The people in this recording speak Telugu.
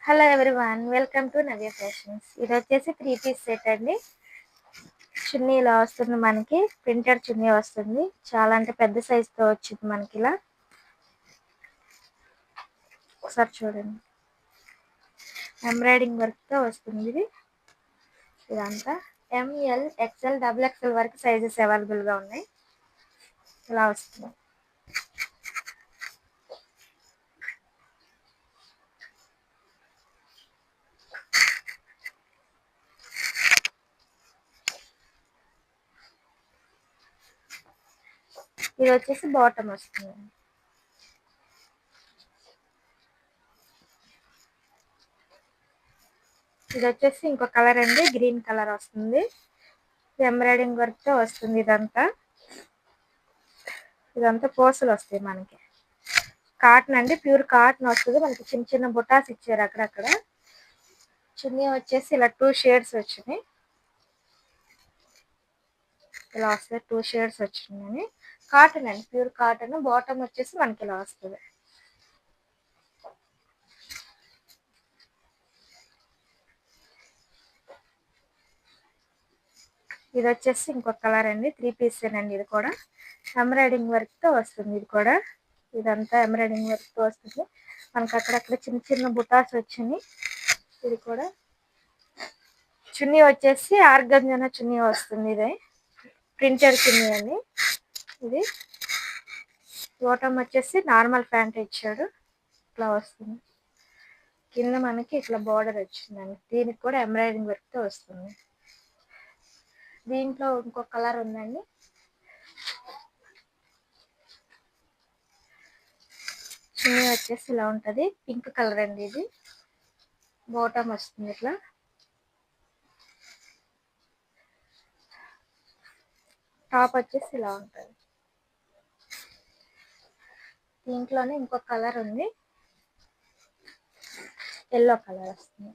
Hello everyone, welcome to Navya fashions. ఇది వచ్చేసి 3 పీస్ సెట్ అండి. చున్నీ ఇలా వస్తుంది, మనకి ప్రింటెడ్ చున్నీ వస్తుంది. చాలా అంటే పెద్ద సైజుతో వచ్చింది మనకి ఇలా. ఒకసారి చూడండి, ఎంబ్రాయిడింగ్ వర్క్తో వస్తుంది ఇది. ఇదంతా ML, XL, XXL వరకు సైజెస్ అవైలబుల్గా ఉన్నాయి. ఇలా వస్తుంది. ఇది వచ్చేసి బాటమ్ వస్తుంది. ఇది వచ్చేసి ఇంకో కలర్ అండి, గ్రీన్ కలర్ వస్తుంది. ఎంబ్రాయిడింగ్ వర్క్తో వస్తుంది. ఇదంతా పూసలు వస్తాయి మనకి. కాటన్ అండి, ప్యూర్ కాటన్ వస్తుంది మనకి. చిన్న చిన్న బుటాస్ ఇచ్చారు అక్కడక్కడ. చున్నీ వచ్చేసి ఇలా 2 షేడ్స్ వచ్చినాయి. ఇలా వస్తుంది, 2 షేడ్స్ వచ్చినాయి. కాటన్ అండి, ప్యూర్ కాటన్. బాటమ్ వచ్చేసి మనకి ఇలా వస్తుంది. ఇది వచ్చేసి ఇంకొక కలర్ అండి, 3 పీస్ అండి. ఇది కూడా ఎంబ్రాయిడింగ్ వర్క్తో వస్తుంది. ఇది కూడా ఇదంతా ఎంబ్రాయిడింగ్ వర్క్తో వస్తుంది మనకి. అక్కడక్కడ చిన్న చిన్న బుటాస్ వచ్చినాయి. ఇది కూడా చున్నీ వచ్చేసి ఆర్గంజానా చున్నీ వస్తుంది. ఇది ప్రింటెడ్ చున్నీ అండి. ఇది బాటమ్ వచ్చేసి నార్మల్ ప్యాంట్ ఇచ్చాడు. ఇట్లా వస్తుంది. కింద మనకి ఇట్లా బార్డర్ వచ్చిందండి. దీనికి కూడా ఎంబ్రాయిడింగ్ వర్క్తో వస్తుంది. దీంట్లో ఇంకొక కలర్ ఉందండి. చున్నీ వచ్చేసి ఇలా ఉంటుంది, పింక్ కలర్ అండి. ఇది బాటమ్ వస్తుంది ఇట్లా. టాప్ వచ్చేసి ఇలా ఉంటుంది. దీంట్లోనే ఇంకొక కలర్ ఉంది, ఎల్లో కలర్ వస్తుంది.